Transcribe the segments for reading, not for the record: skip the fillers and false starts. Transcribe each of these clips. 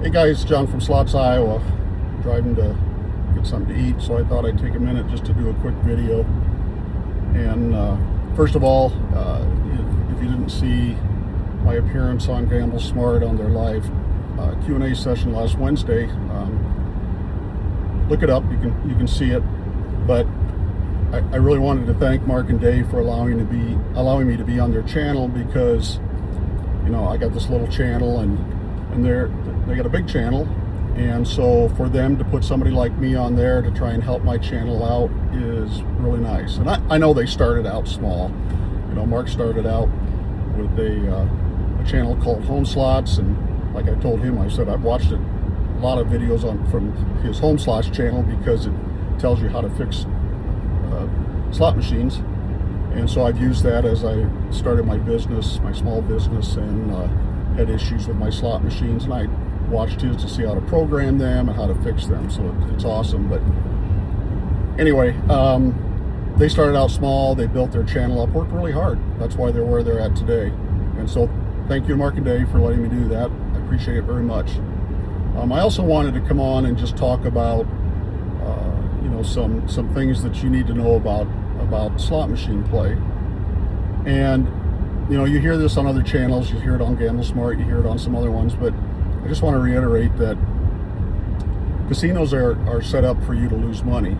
Hey guys, John from Slots, Iowa. Driving to get something to eat, so I thought I'd take a minute just to do a quick video. And first of all, if you didn't see my appearance on Gamble Smart on their live Q&A session last Wednesday, look it up. You can see it. But I really wanted to thank Mark and Dave for allowing me to be on their channel, because I got this little channel and they got a big channel, and so for them to put somebody like me on there to try and help my channel out is really nice. And I know they started out small. Mark started out with a channel called Home Slots, and like I told him, I said I've watched a lot of videos from his Home Slots channel because it tells you how to fix slot machines. And so I've used that as I started my business, my small business, and had issues with my slot machines, and I watched his to see how to program them and how to fix them. So it's awesome. But anyway, they started out small. They built their channel up, worked really hard. That's why they're where they're at today. And so thank you, Mark and Dave, for letting me do that. I appreciate it very much. I also wanted to come on and just talk about some things that you need to know about slot machine play. And you hear this on other channels, you hear it on Gamble Smart, you hear it on some other ones, but I just want to reiterate that casinos are set up for you to lose money.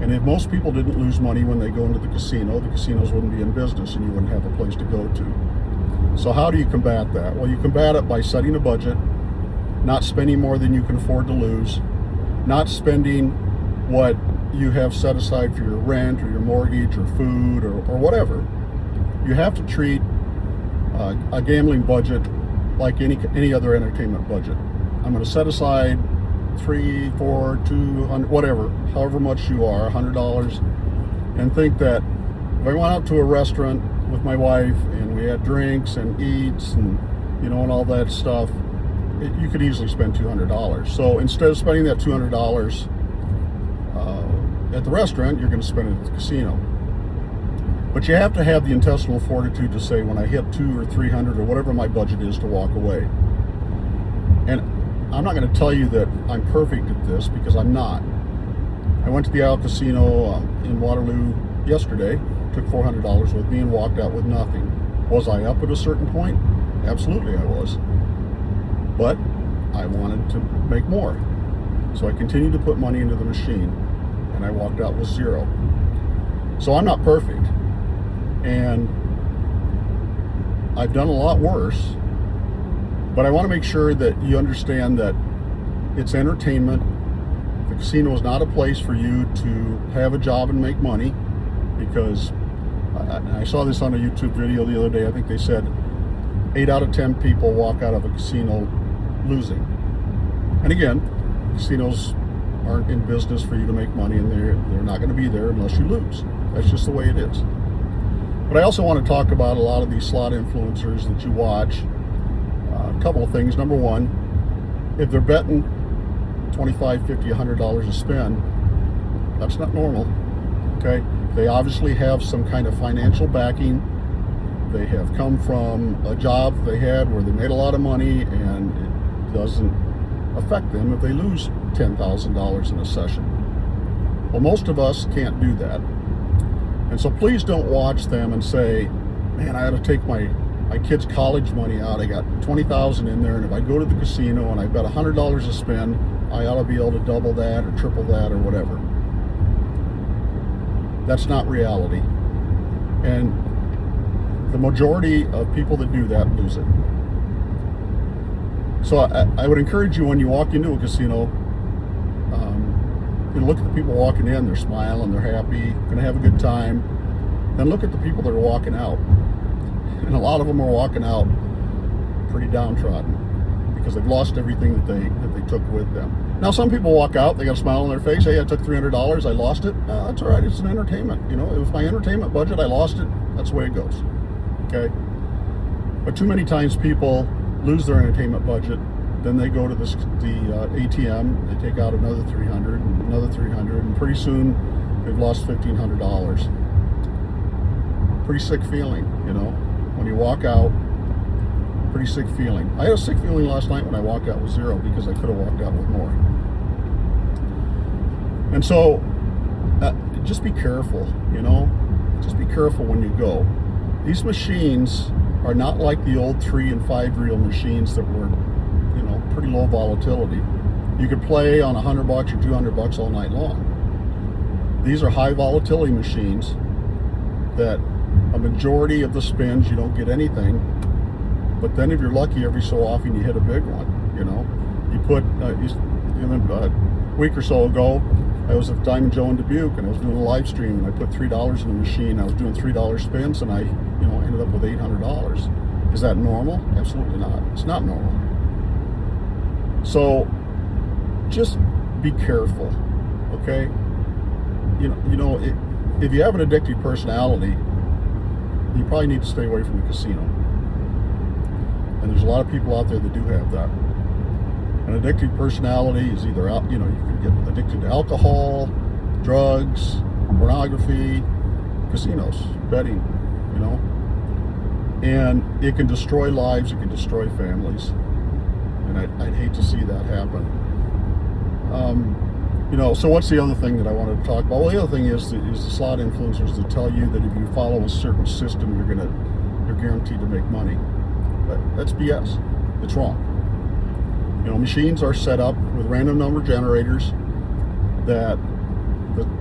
And if most people didn't lose money when they go into the casinos wouldn't be in business and you wouldn't have a place to go to. So how do you combat that? Well, you combat it by setting a budget, not spending more than you can afford to lose, not spending what you have set aside for your rent or your mortgage or food or whatever. You have to treat a gambling budget like any other entertainment budget. I'm going to set aside $300, $400, $200, whatever, however much you are, $100, and think that if I went out to a restaurant with my wife and we had drinks and eats and and all that stuff, you could easily spend $200. So instead of spending that $200 at the restaurant, you're going to spend it at the casino. But you have to have the intestinal fortitude to say, when I hit $200 or $300 or whatever my budget is, to walk away. And I'm not going to tell you that I'm perfect at this, because I'm not. I went to the Isle Casino in Waterloo yesterday, took $400 with me, and walked out with nothing. Was I up at a certain point? Absolutely I was. But I wanted to make more. So I continued to put money into the machine, and I walked out with zero. So I'm not perfect. And I've done a lot worse, but I want to make sure that you understand that it's entertainment. The casino is not a place for you to have a job and make money, because I saw this on a YouTube video the other day. I think they said 8 out of 10 people walk out of a casino losing. And again, casinos aren't in business for you to make money, and they're not going to be there unless you lose. That's just the way it is. But I also want to talk about a lot of these slot influencers that you watch. A couple of things. Number one, if they're betting $25, $50, $100 a spin, that's not normal. Okay? They obviously have some kind of financial backing. They have come from a job they had where they made a lot of money, and it doesn't affect them if they lose $10,000 in a session. Well, most of us can't do that. And so please don't watch them and say, man, I had to take my kid's college money out. I got $20,000 in there, and if I go to the casino and I bet $100 a spin, I ought to be able to double that or triple that or whatever. That's not reality. And the majority of people that do that lose it. So I would encourage you, when you walk into a casino, you look at the people walking in. They're smiling, they're happy, going to have a good time. Then look at the people that are walking out. And a lot of them are walking out pretty downtrodden, because they've lost everything that they took with them. Now, some people walk out, they got a smile on their face. Hey, I took $300, I lost it. That's all right, it's an entertainment. It was my entertainment budget, I lost it. That's the way it goes. Okay? But too many times people lose their entertainment budget, then they go to the ATM, they take out another $300, another $300, and pretty soon they've lost $1,500. Pretty sick feeling, when you walk out Pretty sick feeling. I had a sick feeling last night when I walked out with zero because I could have walked out with more. And so, just be careful, you know? Just be careful when you go. These machines are not like the old 3 and 5 reel machines that were, you know, pretty low volatility. You could play on $100 or $200 all night long. These are high volatility machines that a majority of the spins you don't get anything, but then if you're lucky, every so often you hit a big one. You know, you put a week or so ago, I was at Diamond Joe in Dubuque, and I was doing a live stream, and I put $3 in the machine. I was doing $3 spins, and I, you know, ended up with $800. Is that normal? Absolutely not. It's not normal. So just be careful, okay? If you have an addictive personality, you probably need to stay away from the casino. And there's a lot of people out there that do have that. An addictive personality is either out, you can get addicted to alcohol, drugs, pornography, casinos, betting, and it can destroy lives, it can destroy families. And I'd hate to see that happen. So what's the other thing that I wanted to talk about? Well, the other thing is the slot influencers that tell you that if you follow a certain system, you're guaranteed to make money. But that's BS. It's wrong. Machines are set up with random number generators that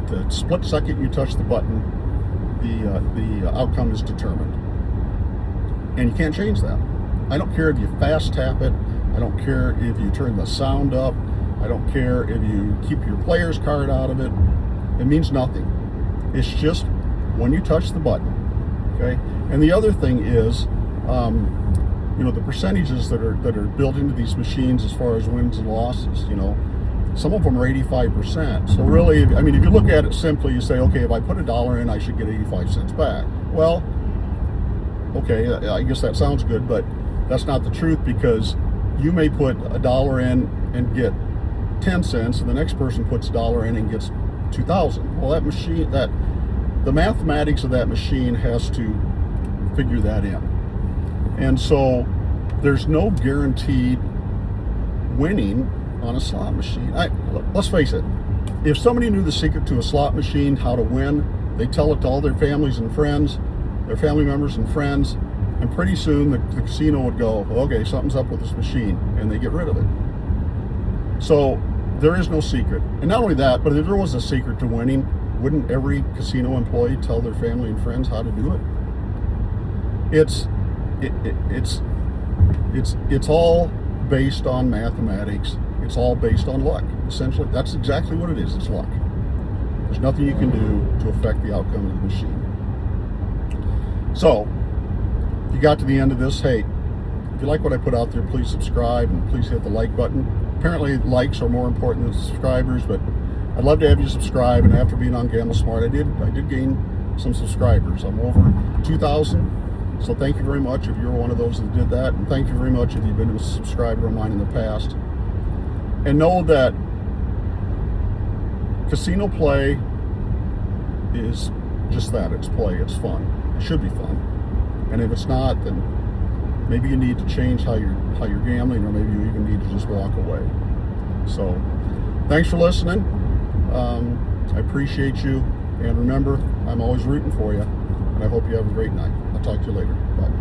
the split second you touch the button, the outcome is determined. And you can't change that. I don't care if you fast tap it. I don't care if you turn the sound up. I don't care if you keep your player's card out of it. It means nothing. It's just when you touch the button, okay? And the other thing is, the percentages that are built into these machines as far as wins and losses, some of them are 85%. So really, if you look at it simply, you say, okay, if I put $1 in, I should get 85 cents back. Well, okay, I guess that sounds good, but that's not the truth, because you may put $1 in and get 10 cents, and the next person puts $1 in and gets 2,000. Well, that machine, the mathematics of that machine has to figure that in. And so there's no guaranteed winning on a slot machine. Let's face it, if somebody knew the secret to a slot machine, how to win, they tell it to all their families and friends, their family members and friends, and pretty soon the casino would go, okay, something's up with this machine, and they get rid of it. So there is no secret. And not only that, but if there was a secret to winning, wouldn't every casino employee tell their family and friends how to do it? It's all based on mathematics. It's all based on luck. Essentially, that's exactly what it is. It's luck. There's nothing you can do to affect the outcome of the machine. So, if you got to the end of this, hey, if you like what I put out there, please subscribe and please hit the like button. Apparently, likes are more important than subscribers, but I'd love to have you subscribe. And after being on Gamble Smart, I did gain some subscribers. I'm over 2,000. So thank you very much if you're one of those that did that. And thank you very much if you've been a subscriber of mine in the past. And know that casino play is just that. It's play. It's fun. It should be fun. And if it's not, then maybe you need to change how you're gambling, or maybe you even need to just walk away. So thanks for listening. I appreciate you. And remember, I'm always rooting for you. And I hope you have a great night. I'll talk to you later. Bye.